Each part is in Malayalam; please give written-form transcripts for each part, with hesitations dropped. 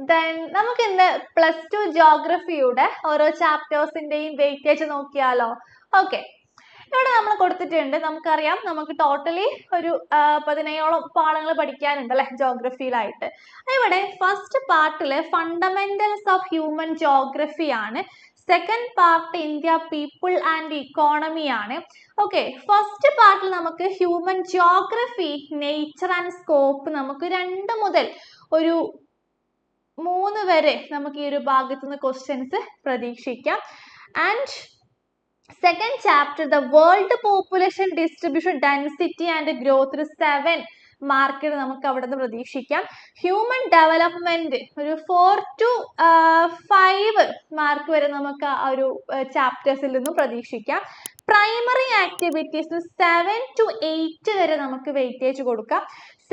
ദെൻ നമുക്ക് ഇന്ന് +2 ജോഗ്രഫിയുടെ ഓരോ ചാപ്റ്റേഴ്സിന്റെയും വെയിറ്റേജ് നോക്കിയാലോ? ഓക്കെ, ഇവിടെ നമ്മൾ കൊടുത്തിട്ടുണ്ട്. നമുക്കറിയാം, നമുക്ക് ടോട്ടലി ഒരു 17ഓളം പാഠങ്ങൾ പഠിക്കാനുണ്ട് അല്ലെ ജോഗ്രഫിയിലായിട്ട്. ഇവിടെ ഫസ്റ്റ് പാർട്ടില് ഫണ്ടമെന്റൽസ് ഓഫ് ഹ്യൂമൻ ജോഗ്രഫി ആണ്. Second part India people and economy ആണ്. ഓക്കെ, ഫസ്റ്റ് പാർട്ടിൽ നമുക്ക് human geography, nature and scope നമുക്ക് 2 മുതൽ ഒരു 3 വരെ നമുക്ക് ഈ ഒരു ഭാഗത്തു നിന്ന് ക്വസ്റ്റ്യൻസ് പ്രതീക്ഷിക്കാം. And second chapter the world population distribution density and growth ഒരു 7 മാർക്കിന് നമുക്ക് അവിടെ നിന്ന് പ്രതീക്ഷിക്കാം. ഹ്യൂമൻ ഡെവലപ്മെന്റ് ഒരു 4 to 5 മാർക്ക് വരെ നമുക്ക് ആ ഒരു ചാപ്റ്റേഴ്സിൽ നിന്നും പ്രതീക്ഷിക്കാം. പ്രൈമറി ആക്ടിവിറ്റീസിൽ 7 to 8 വരെ നമുക്ക് വെയിറ്റേജ് കൊടുക്കാം.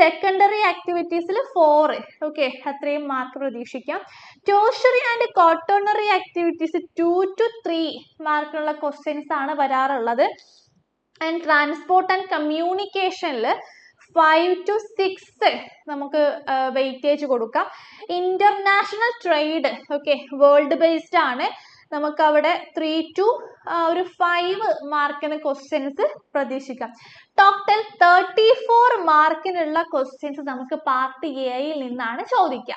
സെക്കൻഡറി ആക്ടിവിറ്റീസിൽ 4, ഓക്കെ, അത്രയും മാർക്ക് പ്രതീക്ഷിക്കാം. Tertiary and quaternary activities 2 to 3 മാർക്കിനുള്ള ക്വസ്റ്റ്യൻസ് ആണ് വരാറുള്ളത്. ആൻഡ് ട്രാൻസ്പോർട്ട് ആൻഡ് കമ്മ്യൂണിക്കേഷനിൽ 5 to 6 നമുക്ക് വെയിറ്റേജ് കൊടുക്കാം. International trade, okay, world based ആണ്. നമുക്ക് അവിടെ 3 to 5 മാർക്കിന് ക്വസ്റ്റ്യൻസ് പ്രതീക്ഷിക്കാം. ടോട്ടൽ 34 മാർക്കിനുള്ള ക്വസ്റ്റ്യൻസ് നമുക്ക് പാർട്ട് എയിൽ നിന്നാണ് ചോദിക്കുക.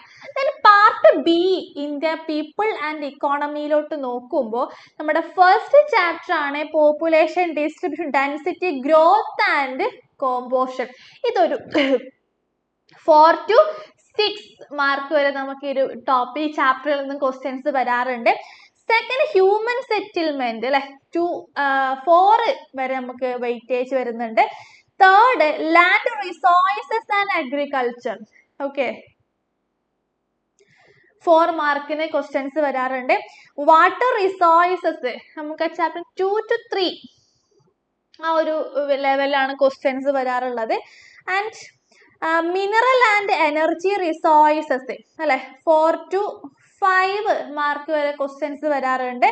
Part B India people and ഇക്കോണമിയിലോട്ട് നോക്കുമ്പോൾ നമ്മുടെ ഫസ്റ്റ് ചാപ്റ്റർ ആണ് population distribution density growth and കോമ്പോഷൻ. ഇതൊരു 4 to 6 മാർക്ക് വരെ നമുക്ക് ഈ ഒരു ടോപ്പിക് ചാപ്റ്ററിൽ നിന്നും ക്വസ്റ്റ്യൻസ് വരാറുണ്ട്. സെക്കൻഡ് ഹ്യൂമൻ സെറ്റിൽമെന്റ് അല്ലെ 4 വരെ നമുക്ക് വെയിറ്റേജ് വരുന്നുണ്ട്. Third land resources and agriculture, okay, 4 മാർക്കിന് ക്വസ്റ്റ്യൻസ് വരാറുണ്ട്. വാട്ടർ റിസോഴ്സസ് നമുക്ക് ചാപ്റ്റർ 2 to 3 ആ ഒരു ലെവലാണ് ക്വസ്റ്റ്യൻസ് വരാറുള്ളത്. And mineral and energy resources അല്ലെ 4 to 5 മാർക്ക് വരെ ക്വസ്റ്റ്യൻസ് വരാറുണ്ട്.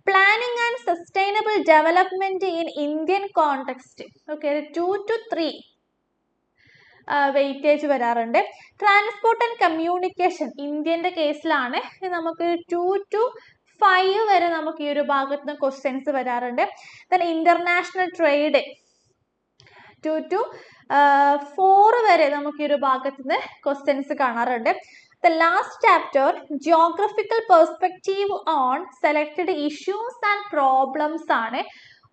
Planning and sustainable development in Indian context, okay, 2 to 3 weightage വരാറുണ്ട്. ട്രാൻസ്പോർട്ട് ആൻഡ് കമ്മ്യൂണിക്കേഷൻ ഇന്ത്യന്റെ കേസിലാണ് നമുക്ക് 2 to 5 വരെ നമുക്ക് ഈ ഒരു ഭാഗത്ത് നിന്ന് ക്വസ്റ്റ്യൻസ് വരാറുണ്ട്. ഇന്റർനാഷണൽ ട്രേഡ് 2 to 4 വരെ നമുക്ക് ഈ ഒരു ഭാഗത്ത് നിന്ന് ക്വസ്റ്റ്യൻസ് കാണാറുണ്ട്. The last chapter, geographical perspective on selected issues and problems ആണ്.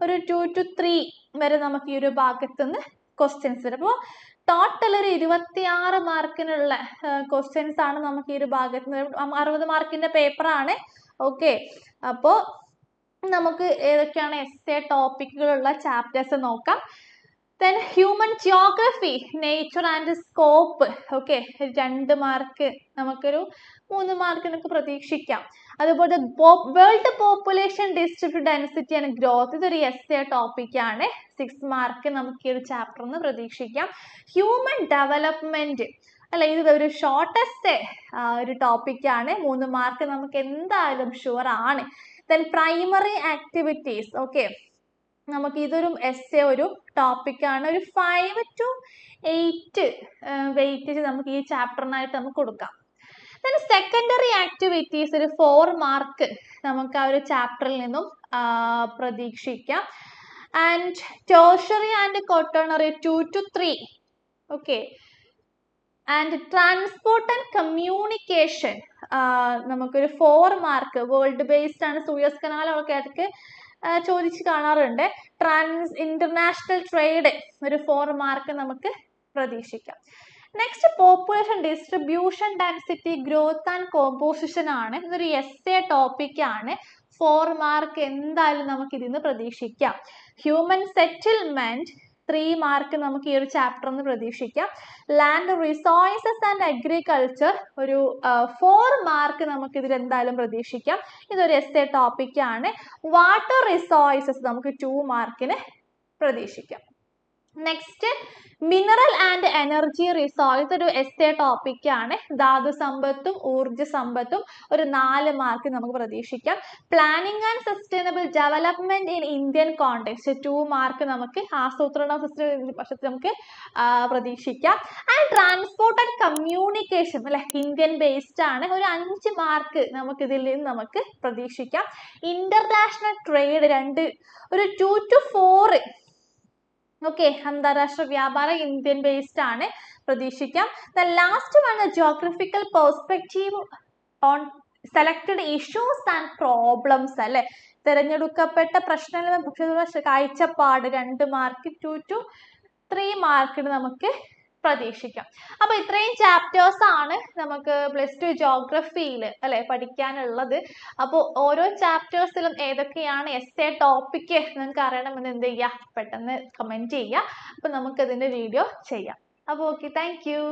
ഒരു 2 to 3 വരെ നമുക്ക് ഈ ഒരു ഭാഗത്ത് നിന്ന് ക്വസ്റ്റ്യൻസ് വരും. അപ്പോൾ ടോട്ടൽ ഒരു 26 മാർക്കിനുള്ള ക്വസ്റ്റ്യൻസ് ആണ് നമുക്ക് ഈ ഒരു ഭാഗത്ത് നിന്ന്. 60 മാർക്കിന്റെ പേപ്പർ ആണ്. ഓക്കെ, അപ്പോൾ നമുക്ക് ഏതൊക്കെയാണ് എസ്സേ ടോപ്പിക്കുകളുള്ള ചാപ്റ്റേഴ്സ് നോക്കാം. Then human geography, nature and scope, okay, 2 mark നമുക്കൊരു 3 മാർക്കിനൊക്കെ പ്രതീക്ഷിക്കാം. അതുപോലെ world population distribution density and growth ഇതൊരു എസ്സേ ടോപ്പിക് ആണ്. 6 മാർക്ക് നമുക്ക് ഈ ഒരു ചാപ്റ്ററിന് പ്രതീക്ഷിക്കാം. ഹ്യൂമൻ ഡെവലപ്മെന്റ് അല്ല, ഇത് ഒരു ഷോർട്ട് എസ്സേ ഒരു ടോപ്പിക് ആണ്. 3 മാർക്ക് നമുക്ക് എന്തായാലും ഷുവർ ആണ്. ദെൻ പ്രൈമറി ആക്ടിവിറ്റീസ്, ഓക്കെ, നമുക്ക് ഇതൊരു എസ്സേ ഒരു ടോപ്പിക് ആണ്. ഒരു 5 to 8 വെയിറ്റേജ് നമുക്ക് ഈ ചാപ്റ്ററിനായിട്ട് നമുക്ക് കൊടുക്കാം. സെക്കൻഡറി ആക്ടിവിറ്റീസ് ഒരു 4 മാർക്ക് നമുക്ക് ആ ഒരു ചാപ്റ്ററിൽ നിന്നും പ്രതീക്ഷിക്കാം. And tertiary and quaternary 2 to 3, okay. And transport and communication നമുക്കൊരു 4 മാർക്ക് വേൾഡ് ബേസ്ഡ് ആണ്. സൂയസ് കനാലൊക്കെ ആയിട്ട് ചോദിച്ച് കാണാറുണ്ട്. ഇന്റർനാഷണൽ ട്രേഡ് ഒരു 4 മാർക്ക് നമുക്ക് പ്രതീക്ഷിക്കാം. Next population distribution density growth and composition ആണ്. ഇതൊരു എസ്സേ ടോപ്പിക് ആണ്. 4 മാർക്ക് എന്തായാലും നമുക്ക് ഇതിന്ന് പ്രതീക്ഷിക്കാം. ഹ്യൂമൻ സെറ്റിൽമെന്റ് 3 മാർക്ക് നമുക്ക് ഈ ഒരു ചാപ്റ്ററിന് പ്രതീക്ഷിക്കാം. ലാൻഡ് റിസോഴ്സസ് ആൻഡ് അഗ്രികൾച്ചർ ഒരു 4 മാർക്ക് നമുക്ക് ഇതിൽ എന്തായാലും പ്രതീക്ഷിക്കാം. ഇതൊരു എസ്സേ ടോപ്പിക് ആണ്. വാട്ടർ റിസോഴ്സസ് നമുക്ക് 2 മാർക്കിന് പ്രതീക്ഷിക്കാം. Next mineral and energy resource, ഇതൊരു എസ്സേ ടോപ്പിക്കാണ്. ധാതു സമ്പത്തും ഊർജ്ജ സമ്പത്തും ഒരു 4 മാർക്ക് നമുക്ക് പ്രതീക്ഷിക്കാം. Planning and sustainable development in Indian context 2 mark നമുക്ക് ആസൂത്രണ വശത്തിൽ നമുക്ക് പ്രതീക്ഷിക്കാം. ആൻഡ് ട്രാൻസ്പോർട്ട് ആൻഡ് കമ്മ്യൂണിക്കേഷൻ അല്ലെ, ഇന്ത്യൻ ബേസ്ഡ് ആണ്, ഒരു 5 മാർക്ക് നമുക്ക് ഇതിൽ നിന്ന് നമുക്ക് പ്രതീക്ഷിക്കാം. ഇന്റർനാഷണൽ ട്രേഡ് ഒരു 2 to 4 ഓക്കെ, അന്താരാഷ്ട്ര വ്യാപാരം ഇന്ത്യൻ ബേസ്ഡ് ആണ്, പ്രതീക്ഷിക്കാം. The last one geographical perspective on selected issues and problems അല്ലെ, തിരഞ്ഞെടുക്കപ്പെട്ട പ്രശ്നങ്ങൾ കാഴ്ചപ്പാട് 2 മാർക്ക് 2 to 3 മാർക്കിന് നമുക്ക് പ്രതീക്ഷിക്കാം. അപ്പൊ ഇത്രയും ചാപ്റ്റേഴ്സ് ആണ് നമുക്ക് +2 ജോഗ്രഫിയിൽ അല്ലെ പഠിക്കാനുള്ളത്. അപ്പോൾ ഓരോ ചാപ്റ്റേഴ്സിലും ഏതൊക്കെയാണ് എസ്സേ ടോപ്പിക്ക് നിങ്ങൾക്ക് അറിയണമെന്ന് എന്ത് ചെയ്യുക, പെട്ടെന്ന് കമന്റ് ചെയ്യുക. അപ്പൊ നമുക്ക് ഇതിന്റെ വീഡിയോ ചെയ്യാം. അപ്പോൾ ഓക്കെ, താങ്ക് യു.